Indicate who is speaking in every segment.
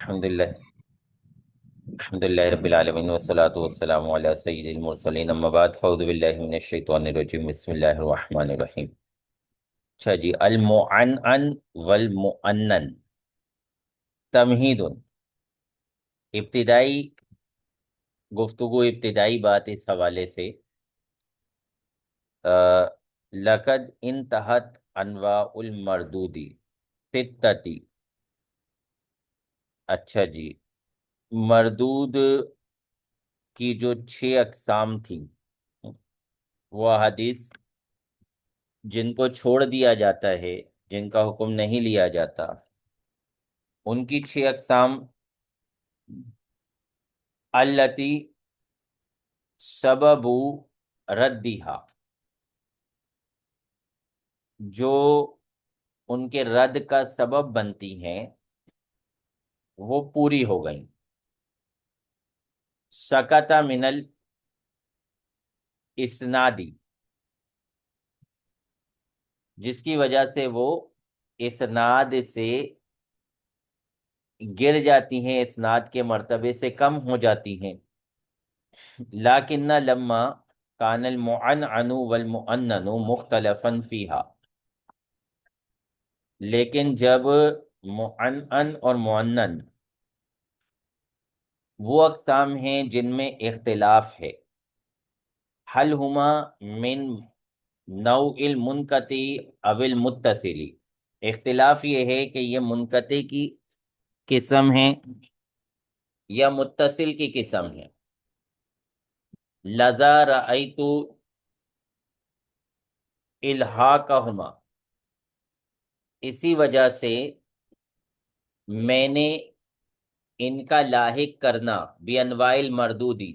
Speaker 1: الحمد للہ رب العالمین والصلاة والسلام علی سید المرسلین اما بعد فاعوذ باللہ من الشیطان الرجیم بسم اللہ الرحمن الرحیم۔ اچھا جی، المعنن والمؤنن تمہید، ابتدائی گفتگو، ابتدائی بات اس حوالے سے لقد انتہت انواع المردودی ستتی۔ اچھا جی، مردود کی جو 6 اقسام تھیں، وہ حدیث جن کو چھوڑ دیا جاتا ہے، جن کا حکم نہیں لیا جاتا، ان کی 6 اقسام التی سبب ردھا، جو ان کے رد کا سبب بنتی ہیں، وہ پوری ہو گئیں۔ سکت من الاسنادی، جس کی وجہ سے وہ اسناد سے گر جاتی ہیں، اسناد کے مرتبے سے کم ہو جاتی ہیں۔ لیکن لما کان المعنن والمؤنن مختلفا فیہا، لیکن جب معنن اور مؤنن وہ اقسام ہیں جن میں اختلاف ہے، حل ہما من نوع المنقطع او المتصل، اختلاف یہ ہے کہ یہ منقطع کی قسم ہے یا متصل کی قسم ہے۔ لذا رأیت الحاقہما، اسی وجہ سے میں نے ان کا لاحق کرنا بانواع المردودی،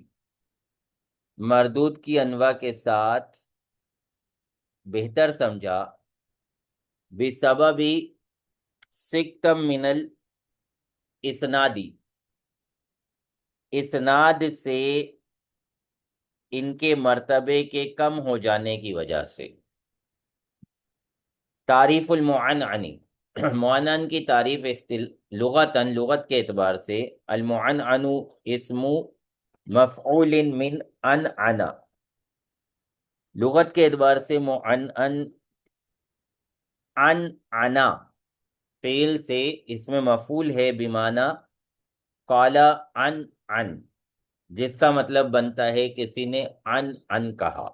Speaker 1: مردود کی انواع کے ساتھ بہتر سمجھا، بسبب سکتم من الاسنادی، اسناد سے ان کے مرتبے کے کم ہو جانے کی وجہ سے۔ تعریف المعنن، معنن کی تعریف لغتاً، لغت کے اعتبار سے، المعنن اسم مفعول من انعنا، لغت کے اعتبار سے معنن انعنا فعل سے اسم مفعول ہے، بمعنی قال عن، جس کا مطلب بنتا ہے کسی نے ان کہا۔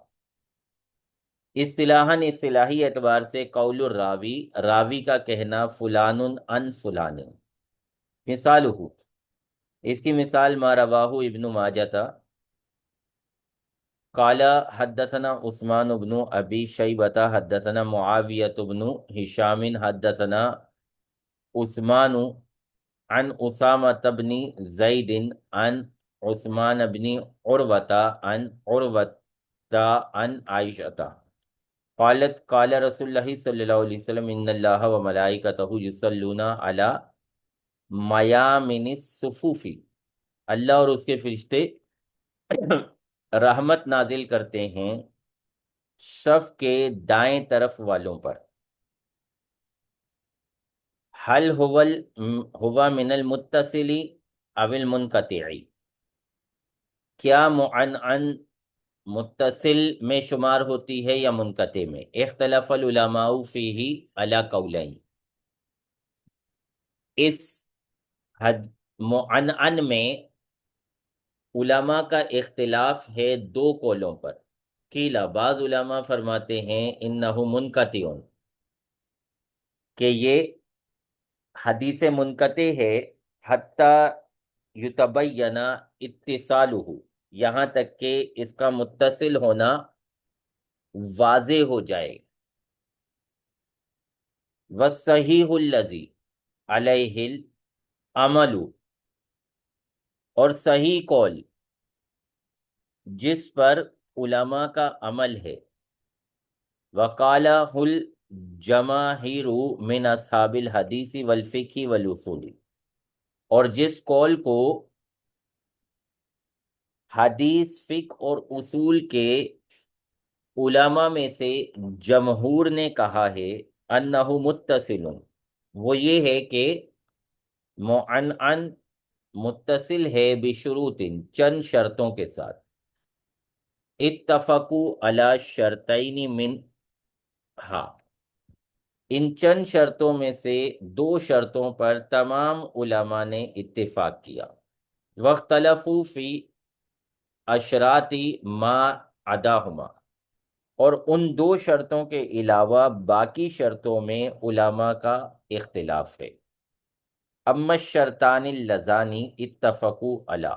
Speaker 1: اصطلاحاً، اصطلاحی اعتبار سے قول الراوی، راوی کا کہنا، فلان ان فلان، مثالہ، اس کی مثال ما رواہ ابن ماجہ تھا، قال حدثنا عثمان بن ابی شیبۃ حدثنا معاویۃ بن ہشام حدثنا عثمان عن اسامۃ بن زید عن عثمان بن عروۃ عن عروۃ عن عائشۃ قالت قال رسول اللہ صلی اللہ علیہ وسلم ان اللہ و ملائکتہ یصلون علی میامن الصفوف، اللہ اور اس کے فرشتے رحمت نازل کرتے ہیں صف کے دائیں طرف والوں پر۔ حل ہوا من المتصل او المنقطع، کیا معنن متصل میں شمار ہوتی ہے یا منقطع میں؟ اختلف العلماء فیہ علی قولین، اس معنن میں علماء کا اختلاف ہے 2 قولوں پر۔ قیل، بعض علماء فرماتے ہیں انہ منقطع، کہ یہ حدیث منقطع ہے، حتی یتبین اتصالہ، یہاں تک کہ اس کا متصل ہونا واضح ہو جائے۔ والصحیح الذی علیہ العمل، اور صحیح قول جس پر علماء کا عمل ہے، وقالہ الجماہیر من اصحاب الحدیث والفقہ والاصول، اور جس قول کو حدیث، فقہ اور اصول کے علماء میں سے جمہور نے کہا ہے، انہ متصل، وہ یہ ہے کہ معنن متصل ہے بشروط، چند شرطوں کے ساتھ، اتفقوا علی شرطین من ہا، ان چند شرطوں میں سے دو شرطوں پر تمام علماء نے اتفاق کیا، واختلفوا فی اشراط ما عداہما، اور ان دو شرطوں کے علاوہ باقی شرطوں میں علماء کا اختلاف ہے۔ اما الشرطان اللذان اتفقوا علی،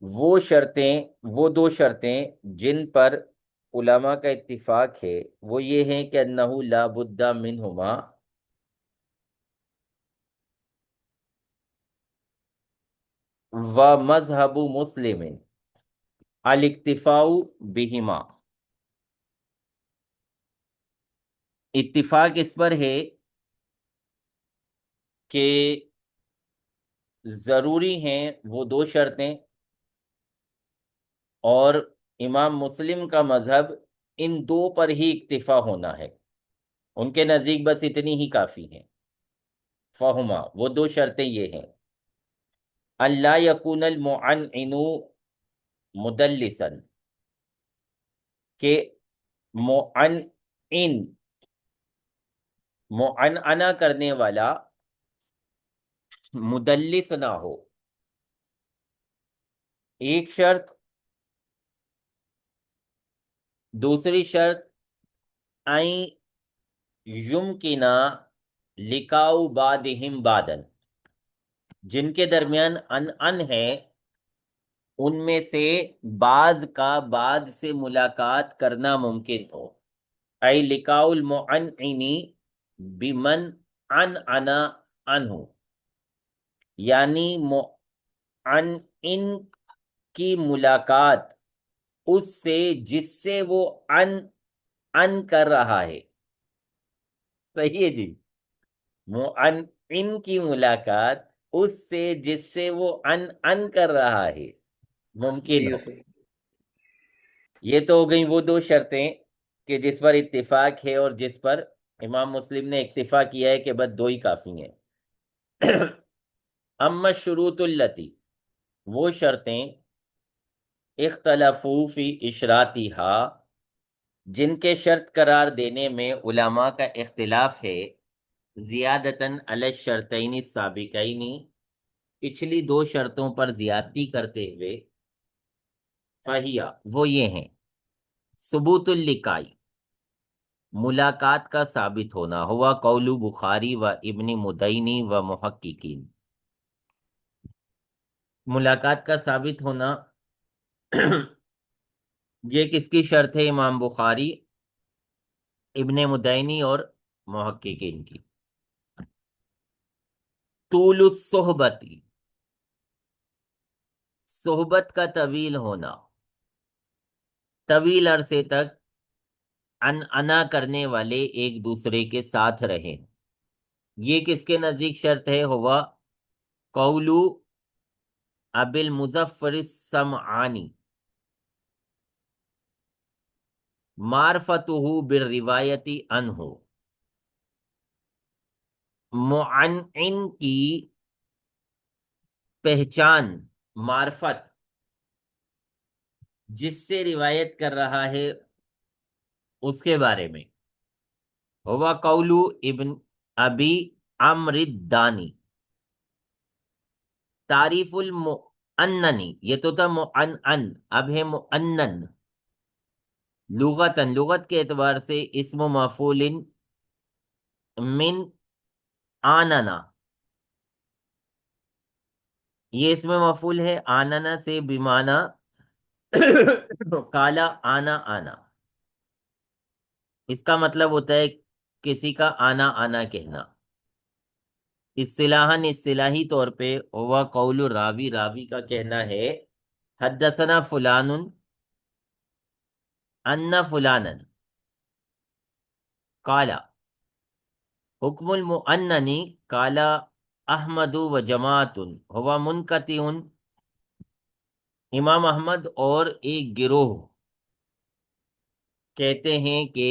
Speaker 1: وہ دو شرطیں جن پر علماء کا اتفاق ہے وہ یہ ہیں کہ انہ لا بد منہما، و مذہب مسلم الاکتفاء بہما، اتفاق اس پر ہے کہ ضروری ہیں وہ دو شرطیں، اور امام مسلم کا مذہب ان دو پر ہی اکتفا ہونا ہے، ان کے نزدیک بس اتنی ہی کافی ہیں۔ فہما، وہ دو شرطیں یہ ہیں، اللہ یکون المعنعن مدلسا، کہ معنعن، معنعنا کرنے والا مدلس نہ ہو، ایک شرط۔ دوسری شرط این یمکنا لقاء بعضہم بعضا، جن کے درمیان ان ہے ان میں سے بعض کا بعض سے ملاقات کرنا ممکن ہو، ای لقاء المعنعن بمن عنعنا عنہ، یعنی معنعن کی ملاقات اس سے جس سے وہ ان کر رہا ہے، صحیح ہے جی، معنعن کی ملاقات اس سے جس سے وہ ان کر رہا ہے ممکن
Speaker 2: جی
Speaker 1: ہو۔
Speaker 2: صحیح۔
Speaker 1: یہ تو ہو گئی وہ دو شرطیں کہ جس پر اتفاق ہے اور جس پر امام مسلم نے اکتفا کیا ہے کہ بس دو ہی کافی ہیں۔ اما الشروط اللتی، وہ شرطیں اختلفوا فی اشراطہا، جن کے شرط قرار دینے میں علماء کا اختلاف ہے، زیادتاً علی الشرطین السابقین، پچھلی دو شرطوں پر زیادتی کرتے ہوئے، فہیہ، وہ یہ ہیں، ثبوت اللقاء، ملاقات کا ثابت ہونا، ہوا قول بخاری و ابن مدینی و محققین، ملاقات کا ثابت ہونا یہ کس کی شرط ہے؟ امام بخاری، ابن مدینی اور محققین کی۔ طول الصحبت، صحبت کا طویل ہونا، طویل عرصے تک انا کرنے والے ایک دوسرے کے ساتھ رہیں، یہ کس کے نزدیک شرط ہے؟ ہوا قول ابی المظفر السمعانی، معرفتہ بالروایت عنہ، معنعن کی پہچان، معرفت، جس سے روایت کر رہا ہے اس کے بارے میں، ہوا قول ابن ابی عمرو الدانی، تعریف المؤننی، یہ تو تھا مؤنن، اب ہے مؤنن، لغتاً، لغت کے اعتبار سے اسم مفعول من آننا، یہ اسم مفعول ہے آننا سے، بمعنی کالا آنا آنا، اس کا مطلب ہوتا ہے کسی کا آنا آنا کہنا۔ اصطلاحاً، اصطلاحی طور پہ، ہوا قول راوی، راوی کا کہنا ہے، حدثنا فلان ان فلانا قال، حکم المؤنن قال احمد و جماعت، ہوا منقطع، امام احمد اور ایک گروہ کہتے ہیں کہ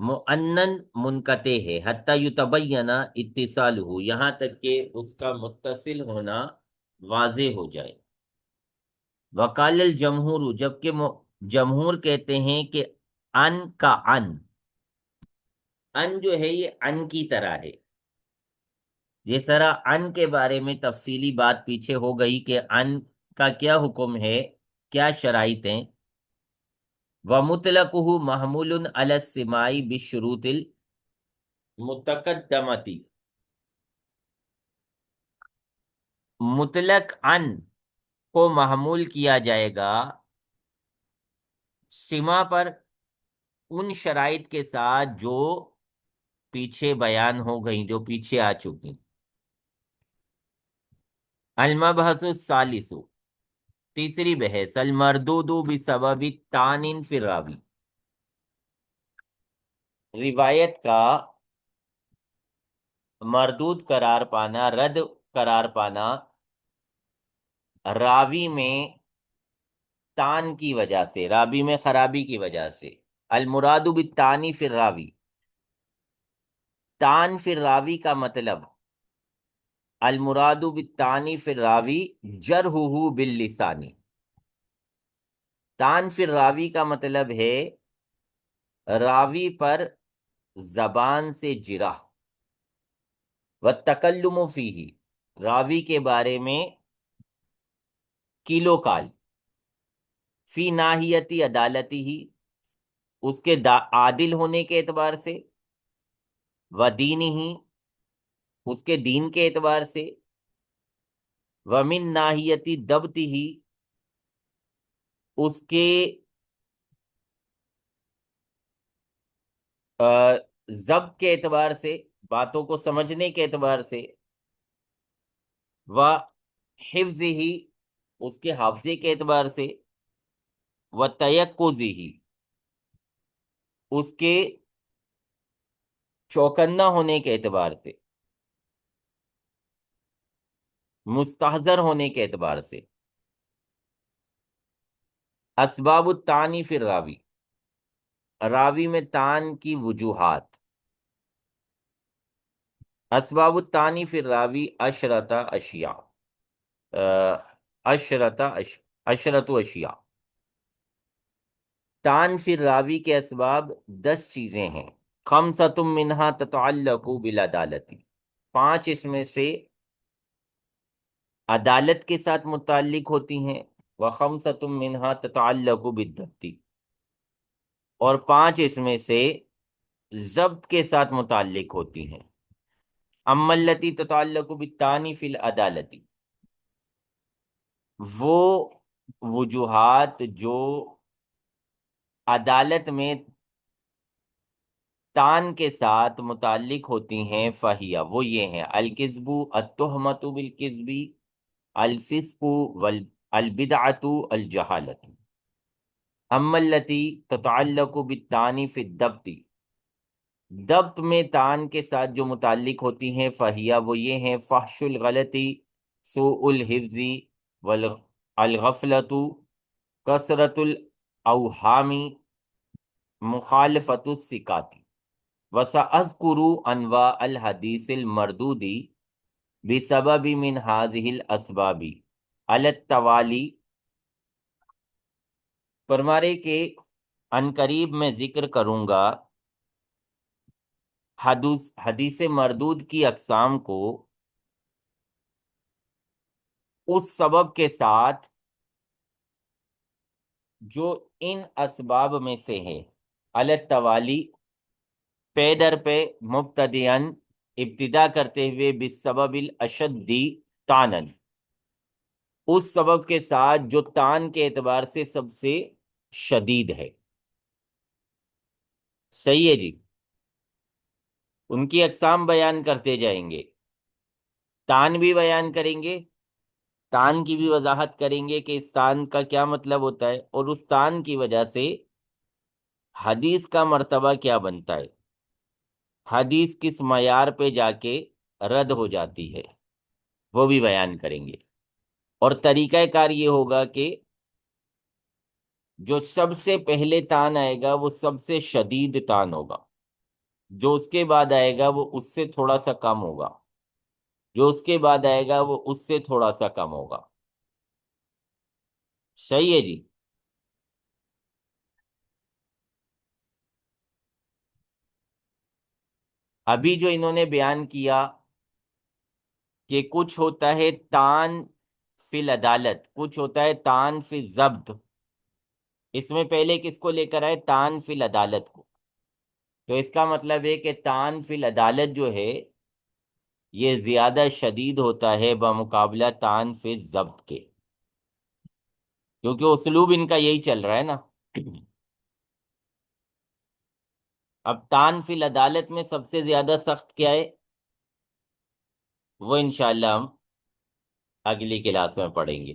Speaker 1: مؤنن منقطع ہے، حتی یتبین اتصالہ، یہاں تک کہ اس کا متصل ہونا واضح ہو جائے۔ وقال الجمہور، جبکہ جمہور کہتے ہیں کہ ان کا ان جو ہے یہ ان کی طرح ہے، جس طرح ان کے بارے میں تفصیلی بات پیچھے ہو گئی کہ ان کا کیا حکم ہے، کیا شرائط ہیں۔ وَمُطْلَقُهُ مَحْمُولٌ عَلَى السِّمَاعِ بِالشُّرُوطِ الْمُتَقَدَّمَةِ، مطلق ان کو محمول کیا جائے گا سما پر ان شرائط کے ساتھ جو پیچھے بیان ہو گئیں، جو پیچھے آ چکی۔ المبحث الثالث، تیسری بحث، المردود بسبب طعن فی الراوی، روایت کا مردود قرار پانا، رد قرار پانا راوی میں طعن کی وجہ سے، راوی میں خرابی کی وجہ سے۔ المراد بالطعن فی الراوی، طعن فی الراوی کا مطلب، المراد بالطعن فی الراوی جرحہ باللسان، طعن فی الراوی کا مطلب ہے راوی پر زبان سے جرح، والتکلم فیہ، راوی کے بارے میں کیلو کال، فی ناحیتی عدالتی ہی، اس کے عادل ہونے کے اعتبار سے، ودینی ہی، اس کے دین کے اعتبار سے، ومن ناحیتی دبتی ہی، اس کے ضبط کے اعتبار سے، باتوں کو سمجھنے کے اعتبار سے، و حفظ ہی، اس کے حافظے کے اعتبار سے، و تیقظ ہی، اس کے چوکنا ہونے کے اعتبار سے، مستحضر ہونے کے اعتبار سے۔ اسباب الطعن فی الراوی، راوی میں طعن کی وجوہات۔ اسباب الطعن فی الراوی عشرۃ اشیاء، عشرۃ اشیاء، طعن فی الراوی کے اسباب 10 چیزیں ہیں۔ خمسۃ منہا تتعلق بالعدالت، 5 اس میں سے عدالت کے ساتھ متعلق ہوتی ہیں، وخمسۃ منہا تتعلق بالضبط، اور 5 اس میں سے ضبط کے ساتھ متعلق ہوتی ہیں۔ اما التی تتعلق بالطعن فی العدالت، وہ وجوہات جو عدالت میں طعن کے ساتھ متعلق ہوتی ہیں، فہیہ، وہ یہ ہیں: الکذب، التہمۃ بالکذب، الفسق، البدعۃ، الجہالۃ۔ اما التی تتعلق بالطعن فی الضبط، ضبط میں طعن کے ساتھ جو متعلق ہوتی ہیں، فہیہ، وہ یہ ہیں: فحش الغلطی، سوء الحفظ، الغفلۃ، کثرت الاوہام، مخالفت الثقات۔ وسأذکر انواع الحدیث المردود بسبب من هذه الاسباب علی التوالی، فرما رہے کہ ان قریب میں ذکر کروں گا حدیث مردود کی اقسام کو اس سبب کے ساتھ جو ان اسباب میں سے ہے، علی التوالی، پے در پہ، مبتدئن، ابتدا کرتے ہوئے، بالسبب الاشد طعنا، اس سبب کے ساتھ جو طعن کے اعتبار سے سب سے شدید ہے۔ صحیح ہے جی، ان کی اقسام بیان کرتے جائیں گے، طعن بھی بیان کریں گے، طعن کی بھی وضاحت کریں گے کہ اس طعن کا کیا مطلب ہوتا ہے، اور اس طعن کی وجہ سے حدیث کا مرتبہ کیا بنتا ہے، حدیث کس معیار پہ جا کے رد ہو جاتی ہے، وہ بھی بیان کریں گے۔ اور طریقہ کار یہ ہوگا کہ جو سب سے پہلے طعن آئے گا وہ سب سے شدید طعن ہوگا، جو اس کے بعد آئے گا وہ اس سے تھوڑا سا کم ہوگا، جو اس کے بعد آئے گا وہ اس سے تھوڑا سا کم ہوگا۔ صحیح ہے جی۔ ابھی جو انہوں نے بیان کیا کہ کچھ ہوتا ہے تان فی العدالت، کچھ ہوتا ہے تان فی الضبط، اس میں پہلے کس کو لے کر آئے؟ تان فی العدالت کو۔ تو اس کا مطلب ہے کہ تان فی العدالت جو ہے یہ زیادہ شدید ہوتا ہے بمقابلہ تان فی الضبط کے، کیونکہ اسلوب ان کا یہی چل رہا ہے نا۔ اب تان فی العدالت میں سب سے زیادہ سخت کیا ہے، وہ انشاءاللہ ہم اگلی کلاس میں پڑھیں گے۔